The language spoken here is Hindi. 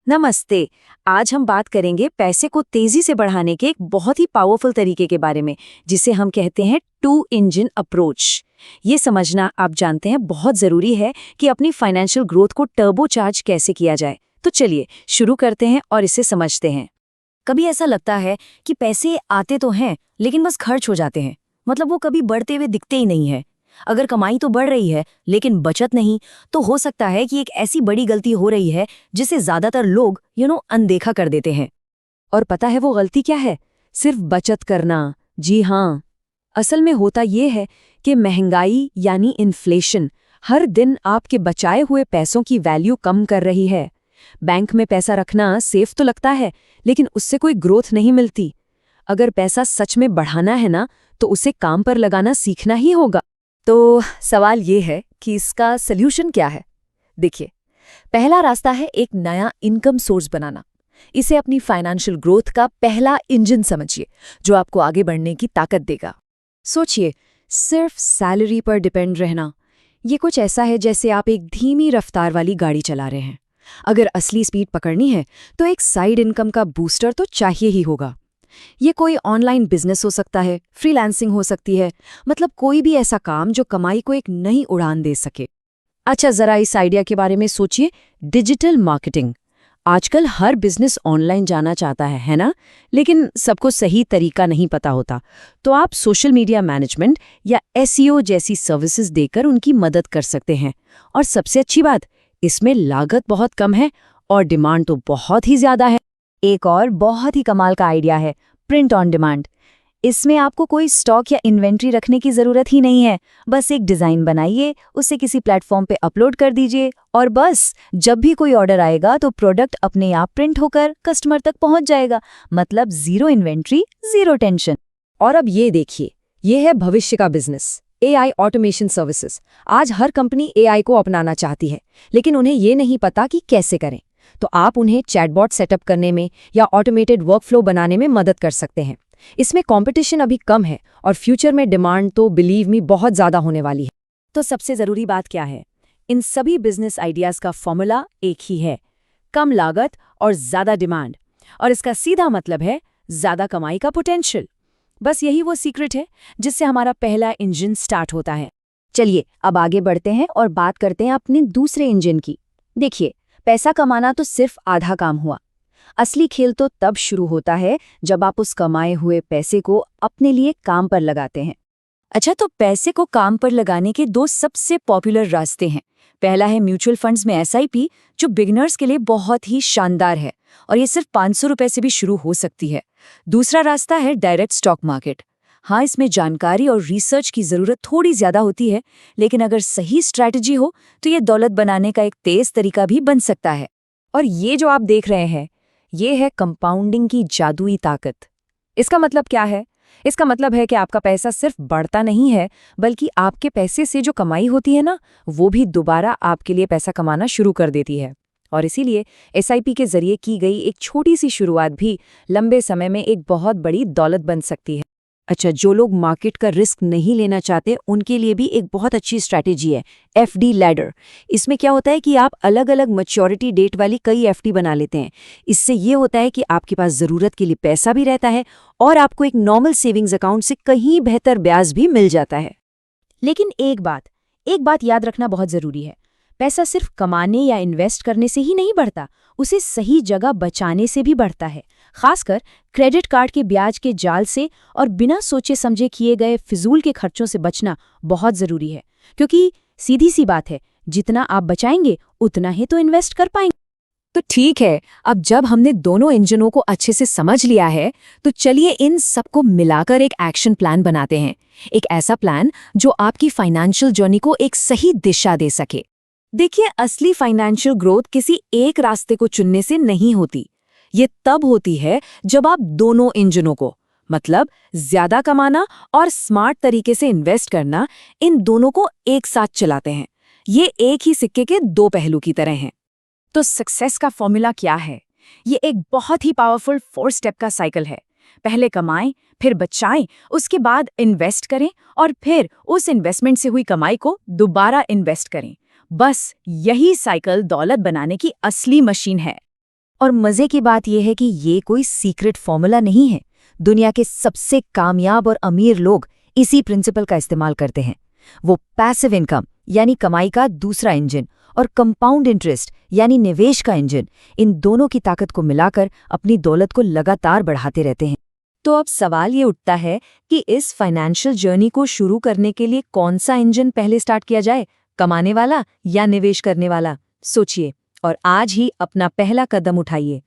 नमस्ते। आज हम बात करेंगे पैसे को तेजी से बढ़ाने के एक बहुत ही पावरफुल तरीके के बारे में, जिसे हम कहते हैं टू इंजन अप्रोच। ये समझना आप जानते हैं बहुत जरूरी है कि अपनी फाइनेंशियल ग्रोथ को टर्बो चार्ज कैसे किया जाए। तो चलिए शुरू करते हैं और इसे समझते हैं। कभी ऐसा लगता है कि पैसे आते तो हैं लेकिन बस खर्च हो जाते हैं, मतलब वो कभी बढ़ते हुए दिखते ही नहीं है। अगर कमाई तो बढ़ रही है लेकिन बचत नहीं, तो हो सकता है कि एक ऐसी बड़ी गलती हो रही है जिसे ज्यादातर लोग अनदेखा कर देते हैं। और पता है वो गलती क्या है? सिर्फ बचत करना। जी हाँ, असल में होता ये है कि महंगाई यानी इन्फ्लेशन हर दिन आपके बचाए हुए पैसों की वैल्यू कम कर रही है। बैंक में पैसा रखना सेफ तो लगता है, लेकिन उससे कोई ग्रोथ नहीं मिलती। अगर पैसा सच में बढ़ाना है ना, तो उसे काम पर लगाना सीखना ही होगा। तो सवाल ये है कि इसका सल्यूशन क्या है? देखिए, पहला रास्ता है एक नया इनकम सोर्स बनाना। इसे अपनी फाइनेंशियल ग्रोथ का पहला इंजन समझिए, जो आपको आगे बढ़ने की ताकत देगा। सोचिए, सिर्फ सैलरी पर डिपेंड रहना, ये कुछ ऐसा है जैसे आप एक धीमी रफ्तार वाली गाड़ी चला रहे हैं। अगर असली स्पीड पकड़नी है तो एक साइड इनकम का बूस्टर तो चाहिए ही होगा। ये कोई ऑनलाइन बिजनेस हो सकता है, फ्रीलांसिंग हो सकती है, मतलब कोई भी ऐसा काम जो कमाई को एक नई उड़ान दे सके। अच्छा, जरा इस आइडिया के बारे में सोचिए, डिजिटल मार्केटिंग। आजकल हर बिजनेस ऑनलाइन जाना चाहता है ना? लेकिन सबको सही तरीका नहीं पता होता। तो आप सोशल मीडिया मैनेजमेंट या एसईओ जैसी सर्विसेज देकर उनकी मदद कर सकते हैं। और सबसे अच्छी बात, इसमें लागत बहुत कम है और डिमांड तो बहुत ही ज्यादा है। एक और बहुत ही कमाल का आइडिया है प्रिंट ऑन डिमांड। इसमें आपको कोई स्टॉक या इन्वेंट्री रखने की जरूरत ही नहीं है। बस एक डिजाइन बनाइए, उसे किसी प्लेटफॉर्म पे अपलोड कर दीजिए और बस जब भी कोई ऑर्डर आएगा तो प्रोडक्ट अपने आप प्रिंट होकर कस्टमर तक पहुंच जाएगा। मतलब जीरो इन्वेंट्री, जीरो टेंशन। और अब ये देखिए, ये है भविष्य का बिजनेस, एआई ऑटोमेशन सर्विसेज। आज हर कंपनी एआई को अपनाना चाहती है, लेकिन उन्हें ये नहीं पता कि कैसे करें। तो आप उन्हें चैटबॉट सेटअप करने में या ऑटोमेटेड वर्कफ्लो बनाने में मदद कर सकते हैं। इसमें कंपटीशन अभी कम है और फ्यूचर में डिमांड तो बिलीव मी बहुत ज़्यादा होने वाली है। तो सबसे ज़रूरी बात क्या है? इन सभी बिजनेस आइडियाज़ का फॉर्मूला एक ही है, कम लागत और ज़्यादा डिमांड। और इसका सीधा मतलब है ज़्यादा कमाई का पोटेंशियल। बस यही वो सीक्रेट है जिससे हमारा पहला इंजन स्टार्ट होता है। चलिए अब आगे बढ़ते हैं और बात करते हैं अपने दूसरे इंजन की। देखिए, पैसा कमाना तो सिर्फ आधा काम हुआ। असली खेल तो तब शुरू होता है जब आप उस कमाए हुए पैसे को अपने लिए काम पर लगाते हैं। अच्छा, तो पैसे को काम पर लगाने के दो सबसे पॉपुलर रास्ते हैं। पहला है म्यूचुअल फंड्स में एसआईपी, जो बिगिनर्स के लिए बहुत ही शानदार है और ये सिर्फ 500 रुपए से भी शुरू हो सकती है। दूसरा रास्ता है डायरेक्ट स्टॉक मार्केट। हाँ, इसमें जानकारी और रिसर्च की जरूरत थोड़ी ज्यादा होती है, लेकिन अगर सही स्ट्रैटेजी हो तो ये दौलत बनाने का एक तेज तरीका भी बन सकता है। और ये जो आप देख रहे हैं, ये है कंपाउंडिंग की जादुई ताकत। इसका मतलब क्या है? इसका मतलब है कि आपका पैसा सिर्फ बढ़ता नहीं है, बल्कि आपके पैसे से जो कमाई होती है ना, वो भी दोबारा आपके लिए पैसा कमाना शुरू कर देती है। और इसीलिए एसआईपी के जरिए की गई एक छोटी सी शुरुआत भी लंबे समय में एक बहुत बड़ी दौलत बन सकती है। अच्छा, जो लोग मार्केट का रिस्क नहीं लेना चाहते, उनके लिए भी एक बहुत अच्छी स्ट्रैटेजी है एफडी लैडर। इसमें क्या होता है कि आप अलग अलग मैच्योरिटी डेट वाली कई एफडी बना लेते हैं। इससे ये होता है कि आपके पास ज़रूरत के लिए पैसा भी रहता है और आपको एक नॉर्मल सेविंग्स अकाउंट से कहीं बेहतर ब्याज भी मिल जाता है। लेकिन एक बात याद रखना बहुत ज़रूरी है। पैसा सिर्फ कमाने या इन्वेस्ट करने से ही नहीं बढ़ता, उसे सही जगह बचाने से भी बढ़ता है। खासकर क्रेडिट कार्ड के ब्याज के जाल से और बिना सोचे समझे किए गए फिजूल के खर्चों से बचना बहुत ज़रूरी है, क्योंकि सीधी सी बात है, जितना आप बचाएंगे उतना ही तो इन्वेस्ट कर पाएंगे। तो ठीक है, अब जब हमने दोनों इंजनों को अच्छे से समझ लिया है, तो चलिए इन सबको मिलाकर एक एक्शन प्लान बनाते हैं। एक ऐसा प्लान जो आपकी फाइनेंशियल जर्नी को एक सही दिशा दे सके। देखिए, असली फाइनेंशियल ग्रोथ किसी एक रास्ते को चुनने से नहीं होती। ये तब होती है जब आप दोनों इंजनों को, मतलब ज्यादा कमाना और स्मार्ट तरीके से इन्वेस्ट करना, इन दोनों को एक साथ चलाते हैं। ये एक ही सिक्के के दो पहलू की तरह हैं। तो सक्सेस का फॉर्मूला क्या है? ये एक बहुत ही पावरफुल 4 स्टेप का साइकिल है। पहले कमाएं, फिर बचाएं, उसके बाद इन्वेस्ट करें और फिर उस इन्वेस्टमेंट से हुई कमाई को दोबारा इन्वेस्ट करें। बस यही साइकिल दौलत बनाने की असली मशीन है। और मजे की बात यह है कि ये कोई सीक्रेट फॉर्मूला नहीं है। दुनिया के सबसे कामयाब और अमीर लोग इसी प्रिंसिपल का इस्तेमाल करते हैं। वो पैसिव इनकम यानी कमाई का दूसरा इंजन और कंपाउंड इंटरेस्ट यानी निवेश का इंजन, इन दोनों की ताकत को मिलाकर अपनी दौलत को लगातार बढ़ाते रहते हैं। तो अब सवाल ये उठता है कि इस फाइनेंशियल जर्नी को शुरू करने के लिए कौन सा इंजन पहले स्टार्ट किया जाए, कमाने वाला या निवेश करने वाला? सोचिए और आज ही अपना पहला कदम उठाइए।